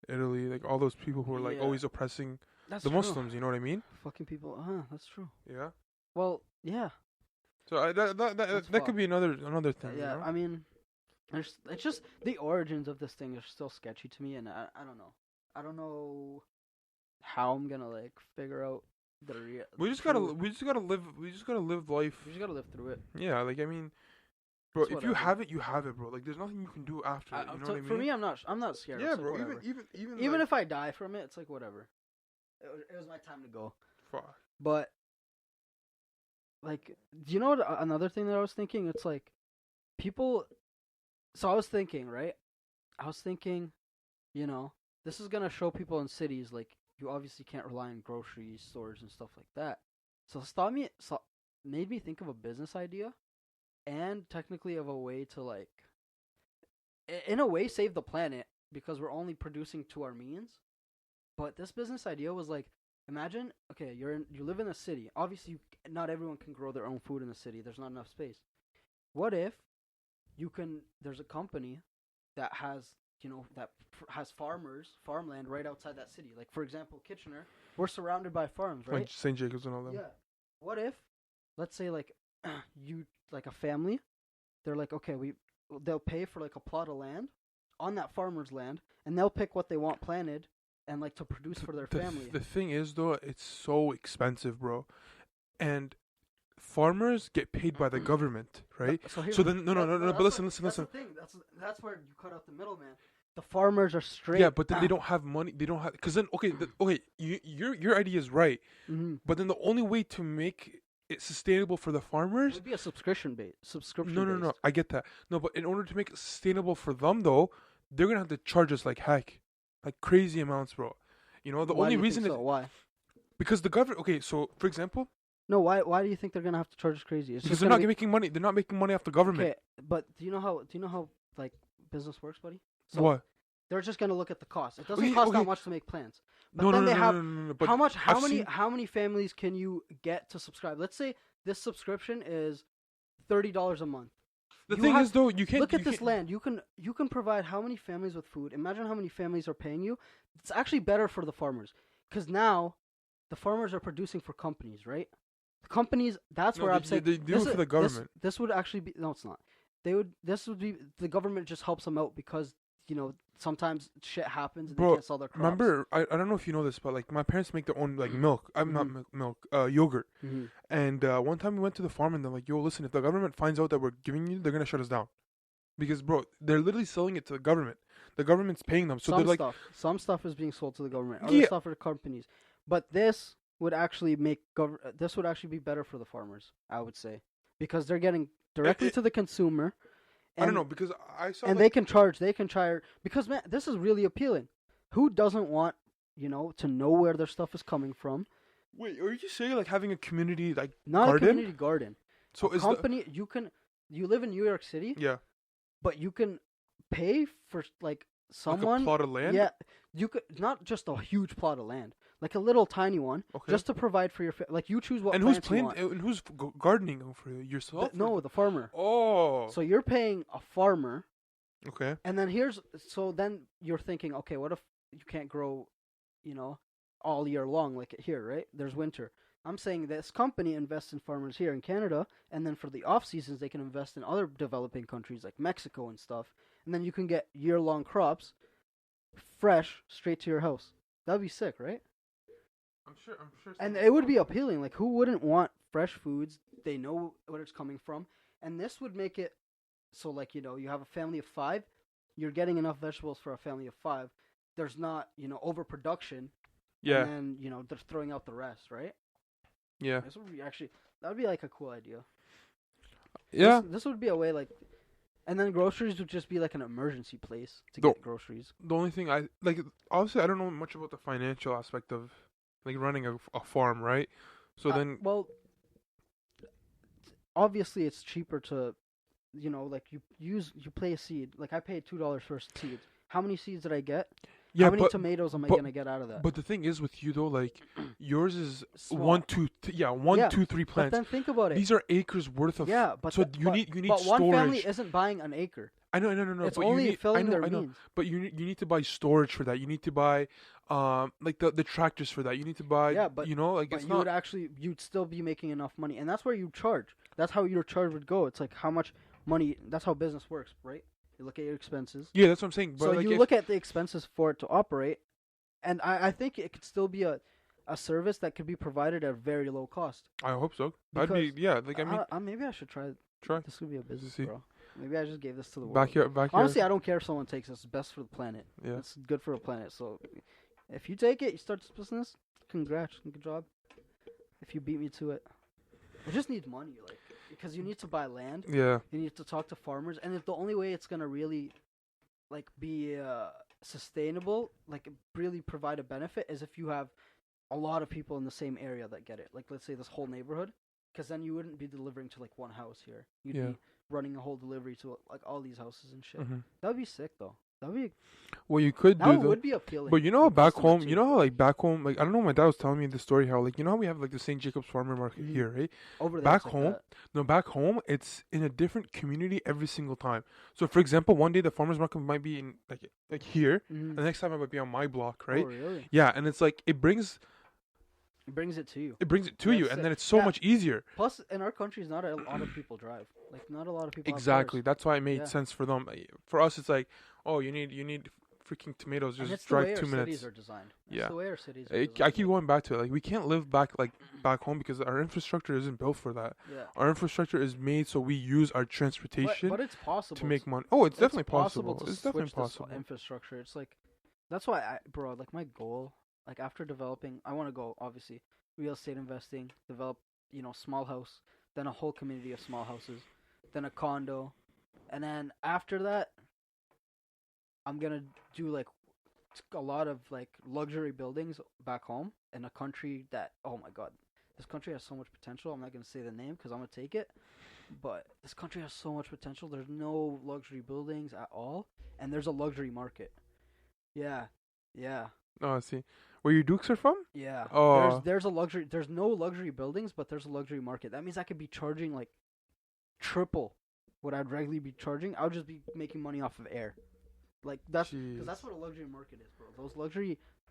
Italy, like all those people who are like always oppressing the Muslims. You know what I mean? Fucking people. That's true. Yeah. Well, yeah. So that could be another thing. Yeah, you know? I mean, it's just the origins of this thing are still sketchy to me, and I don't know. I don't know how I'm gonna like figure out the real. We just gotta live. We just gotta live life. We just gotta live through it. Yeah, like I mean, bro, if you have it, you have it, bro. Like there's nothing you can do after it. You know what I mean? For me, I'm not scared. Yeah, it's bro. Like, Even like, if I die from it, it's like whatever. It was my time to go. Fuck. But like, do you know what, another thing that I was thinking? It's like people. So I was thinking, right? You know, this is gonna show people in cities like. You obviously can't rely on grocery stores and stuff like that. So it made me think of a business idea, and technically of a way to like, in a way, save the planet because we're only producing to our means. But this business idea was like, imagine, okay, you live in a city. Obviously, not everyone can grow their own food in the city. There's not enough space. What if there's a company that has has farmland right outside that city. Like, for example, Kitchener, we're surrounded by farms, right? Like St. Jacobs and all that. Yeah. What if, let's say, like, like a family, they're like, okay, they'll pay for, like, a plot of land on that farmer's land, and they'll pick what they want planted and, like, to produce for their family. The thing is, though, it's so expensive, bro. And farmers get paid by the government, right? So then, no. But listen. That's the thing. That's where you cut out the middleman. The farmers are straight. Yeah, but then they don't have money. They don't have because then your idea is right. Mm-hmm. But then the only way to make it sustainable for the farmers would be a subscription. No. I get that. No, but in order to make it sustainable for them, though, they're gonna have to charge us like crazy amounts, bro. You know, the only reason is why? Because the government. Okay, so for example. No, why do you think they're gonna have to charge us crazy? Because they're not making money. They're not making money off the government. Okay, but do you know how like business works, buddy? So what? They're just gonna look at the cost. It doesn't cost that much to make plans. But then they have how many families can you get to subscribe? Let's say this subscription is $30 a month. The thing is, though, you can't look at this land. You can provide how many families with food? Imagine how many families are paying you. It's actually better for the farmers because now the farmers are producing for companies, right? The companies. That's where I'm saying they do it for the government. This would actually be no, it's not. They would. This would be the government just helps them out because sometimes shit happens and they can't sell their crops. Remember, I don't know if you know this, but like my parents make their own like milk. I'm not milk, yogurt. Mm-hmm. And one time we went to the farm and they're like, "Yo, listen, if the government finds out that we're giving you, they're gonna shut us down." Because, bro, they're literally selling it to the government. The government's paying them. So some stuff is being sold to the government. Other stuff are companies. But this would actually this would actually be better for the farmers, I would say, because they're getting directly to the consumer. I don't know because I saw. And they can charge. Because man, this is really appealing. Who doesn't want to know where their stuff is coming from? Wait, are you saying like having a community like not garden? A community garden? So a company you live in New York City. Yeah. But you can pay for like someone like a plot of land. Yeah, you could not just a huge plot of land, like a little tiny one, just to provide for your like you choose what. And who's and who's gardening for yourself? The farmer. Oh, so you're paying a farmer. Okay. And then then you're thinking, okay, what if you can't grow, all year long like here, right? There's winter. I'm saying this company invests in farmers here in Canada, and then for the off seasons they can invest in other developing countries like Mexico and stuff, and then you can get year-long crops, fresh, straight to your house. That'd be sick, right? I'm sure. And it would be appealing. Like, who wouldn't want fresh foods? They know where it's coming from, and this would make it so, like, you have a family of 5, you're getting enough vegetables for a family of 5. There's not, overproduction. Yeah. And then, they're throwing out the rest, right? Yeah. This would be that would be like a cool idea. Yeah. This would be a way and then groceries would just be like an emergency place to get groceries. The only thing obviously I don't know much about the financial aspect of like running a farm, right? So then. Well, obviously it's cheaper to, like you play a seed. Like I paid $2 for seeds. How many seeds did I get? Yeah, how many tomatoes am I gonna get out of that? But the thing is with you though, like yours is small. 1, 2, 3 plants. But then think about it. These are acres worth of. Yeah, but so you need but storage. One family isn't buying an acre. I know. It's but only you need, filling their means. means. But you need to buy storage for that. You need to buy, like the tractors for that. You need to buy. Yeah, but it's not. You'd still be making enough money, and that's where you charge. That's how your charge would go. It's like how much money. That's how business works, right? You look at your expenses. Yeah, that's what I'm saying. But so you look at the expenses for it to operate, and I think it could still be a service that could be provided at very low cost. I hope so. Maybe I should try. This could be a business, bro. Maybe I just gave this to the world. Back Honestly, I don't care if someone takes this. It's best for the planet. Yeah. It's good for the planet. So if you take it, you start this business, congrats. Good job. If you beat me to it. It just needs money, because you need to buy land. Yeah. You need to talk to farmers. And if the only way it's going to really, be sustainable, really provide a benefit is if you have a lot of people in the same area that get it. Like, let's say this whole neighborhood. Because then you wouldn't be delivering to, one house here. You'd be running a whole delivery to, all these houses and shit. Mm-hmm. That would be sick, though. That would be... Well, you could do that. That would be appealing. But back home, back home, I don't know, my dad was telling me the story how, how we have, the St. Jacob's Farmer Market here, right? Over there. Back home, back home, it's in a different community every single time. So, for example, one day the farmer's market might be in, here, and the next time it might be on my block, right? Oh, really? Yeah, and it's it brings... It brings it to you. It brings it to you, and then it's so much easier. Plus, in our country, not a lot of people drive. Not a lot of people. Exactly. Have cars. That's why it made sense for them. For us, it's you need freaking tomatoes. Just drive 2 minutes. Cities are designed. That's the way our cities are designed. I keep going back to it. We can't live back home because our infrastructure isn't built for that. Yeah. Our infrastructure is made so we use our transportation. But it's possible to make money. Oh, it's definitely possible. It's definitely possible. Infrastructure. It's that's why my goal, after developing, I want to go obviously. Real estate investing, develop, small house, then a whole community of small houses, then a condo, and then after that, I'm gonna do a lot of luxury buildings back home in a country that, oh my god, this country has so much potential. I'm not gonna say the name because I'm gonna take it, but this country has so much potential. There's no luxury buildings at all, and there's a luxury market. Yeah. Oh, I see. Where your Dukes are from? Yeah. Oh. There's no luxury buildings, but there's a luxury market. That means I could be charging triple what I'd regularly be charging, I would just be making money off of air. Like that's because that's what a luxury market is, bro.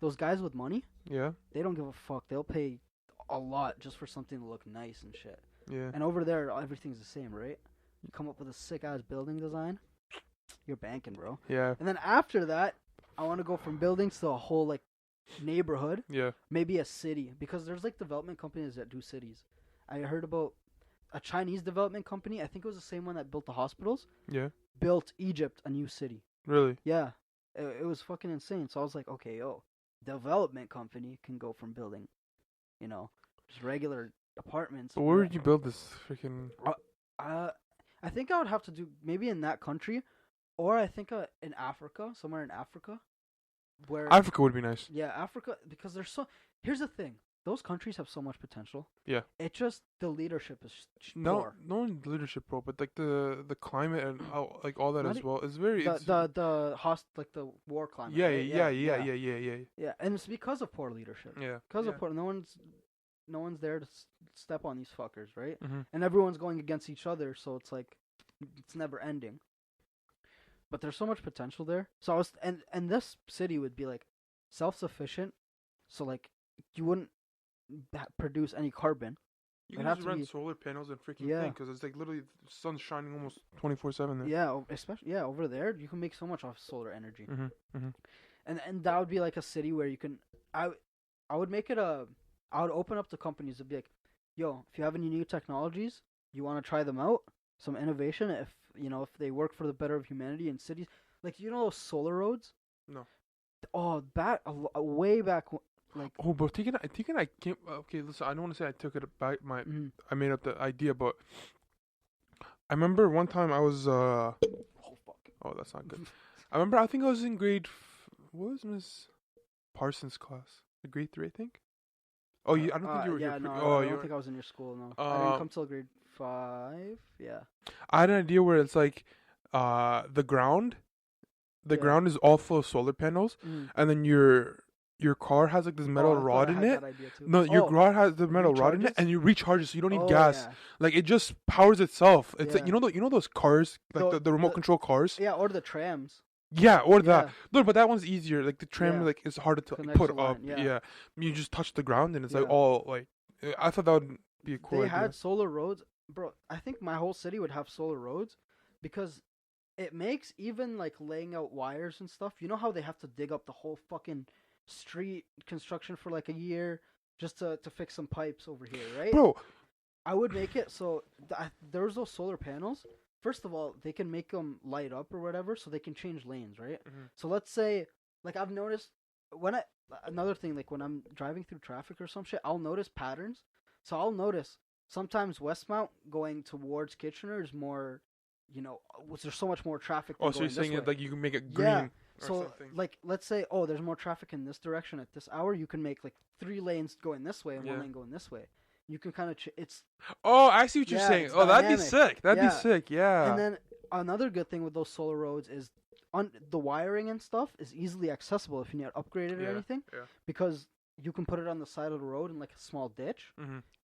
Those guys with money, Yeah. they don't give a fuck. They'll pay a lot just for something to look nice and shit. Yeah. And over there, everything's the same, right? You come up with a sick ass building design, you're banking, bro. Yeah. And then after that, I want to go from buildings to a whole like neighborhood. Yeah. Maybe a city, because there's like development companies that do cities. I heard about a Chinese development company. I think it was the same one that built the hospitals. Yeah. Built Egypt a new city. Really? Yeah, it was fucking insane. So I was like, okay, development company can go from building, just regular apartments. But where would you build this freaking? I think I would have to do maybe in that country, or I think in Africa, somewhere in Africa, where Africa would be nice. Yeah, Africa, because there's so. Here's the thing: those countries have so much potential. Yeah. It just the leadership is No leadership, bro. But like the climate and how like all that Not as well is very. The war climate. Yeah, right? yeah. And it's because of poor leadership. Yeah. Because of poor, no one's there to step on these fuckers, right? Mm-hmm. And everyone's going against each other, so it's like it's never ending. But there's so much potential there. So I was, and this city would be like self-sufficient, so like you wouldn't produce any carbon. You can just run solar panels and freaking thing, because it's like literally the sun's shining almost 24/7 there. Yeah, especially over there you can make so much off solar energy. Mm-hmm. Mm-hmm. And that would be like a city where you can. I would make it I would open up to companies to be like, yo, if you have any new technologies, you want to try them out, some innovation, if they work for the better of humanity in cities, like those solar roads. No. Oh, way back. Like, oh, but I came. Okay, listen. I don't want to say I took it back. I made up the idea, but I remember one time I was. Oh fuck. Oh, that's not good. I think I was in grade. What was Miss Parsons' class? Grade 3, I think. Oh, I don't think you were. Yeah, no. I don't think I was in your school. No, I didn't come till grade 5. Yeah. I had an idea where it's like, the ground. The ground is all full of solar panels, and then your car has like this metal rod in it. No, your car has the metal rod in it, and you recharge it, so you don't need gas. Yeah. Like it just powers itself. It's like those cars, like the remote control cars. Yeah, or the trams. Yeah, or that. No, but that one's easier. Like the tram, like it's harder to put up. Yeah, you just touch the ground, and it's like all like. I thought that would be a cool idea. They had solar roads, bro. I think my whole city would have solar roads, because it makes even like laying out wires and stuff. You know how they have to dig up the whole fucking street construction for like a year just to fix some pipes over here, right? Bro, I would make it so there's those solar panels. First of all, they can make them light up or whatever, so they can change lanes, right? Mm-hmm. So let's say, like I've noticed another thing, like when I'm driving through traffic or some shit, I'll notice patterns. So I'll notice sometimes Westmount going towards Kitchener is more, there's so much more traffic. Oh, so you're saying it like you can make it green? Yeah. So, like, let's say, there's more traffic in this direction at this hour. You can make like 3 lanes going this way and 1 lane going this way. You can kind of it's. Oh, I see what you're saying. Oh, dynamic. That'd be sick. That'd be sick. Yeah. And then another good thing with those solar roads is the wiring and stuff is easily accessible if you need to upgrade it or anything. Yeah. Because you can put it on the side of the road in like a small ditch,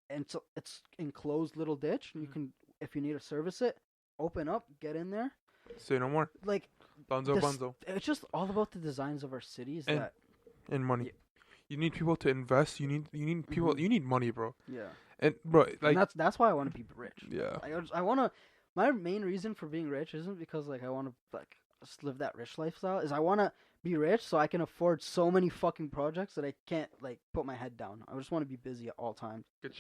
and so it's enclosed little ditch, and you can, if you need to service it, open up, get in there. Say no more. Like. Bunzo. It's just all about the designs of our cities and money. Yeah. You need people to invest. You need people. You need money, bro. Yeah. And bro, like and that's why I want to be rich. Yeah. I want to. My main reason for being rich isn't because like I want to like just live that rich lifestyle. Is I want to be rich so I can afford so many fucking projects that I can't like put my head down. I just want to be busy at all times. Good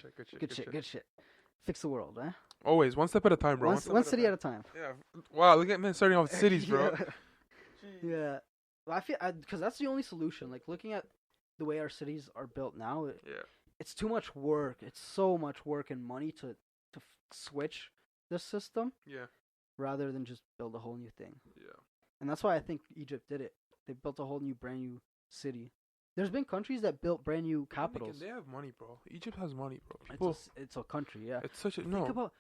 shit. Fix the world, eh? Always one step at a time, bro. One city at a time. Yeah. Wow, look at me starting off with cities, bro. Yeah. Well, I feel because that's the only solution. Like looking at the way our cities are built now, it's too much work. It's so much work and money to switch this system. Yeah. Rather than just build a whole new thing. Yeah. And that's why I think Egypt did it. They built a whole new, brand new city. There's been countries that built brand new capitals. They have money, bro. Egypt has money, bro. It's a country, yeah. It's such a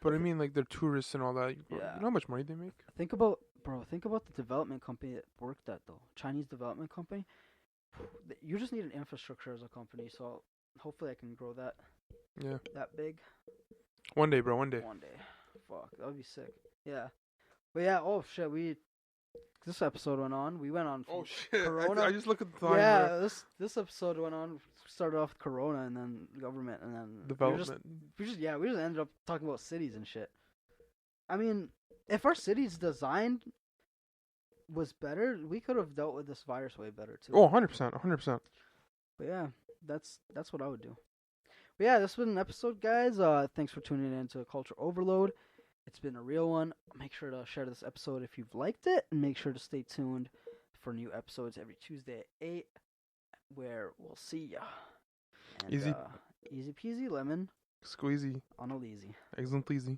but I mean, like they're tourists and all that. You know how much money they make? Think about the development company that worked at though. Chinese development company. You just need an infrastructure as a company, so hopefully I can grow that. Yeah. That big. One day, bro. One day. Fuck, that would be sick. Yeah. But yeah, oh shit, this episode went on. We went on. Oh shit! Corona. I just look at the time. Yeah, Bro. this episode went on. Started off with Corona and then government and then Development. We just ended up talking about cities and shit. I mean, if our city's design was better, we could have dealt with this virus way better too. Oh, 100%, 100%. But yeah, that's what I would do. But yeah, this was an episode, guys. Thanks for tuning in to Culture Overload. It's been a real one. Make sure to share this episode if you've liked it, and make sure to stay tuned for new episodes every Tuesday at 8, where we'll see ya. And, Easy. Easy peasy lemon Squeezy. on a leezy. Excellent easy.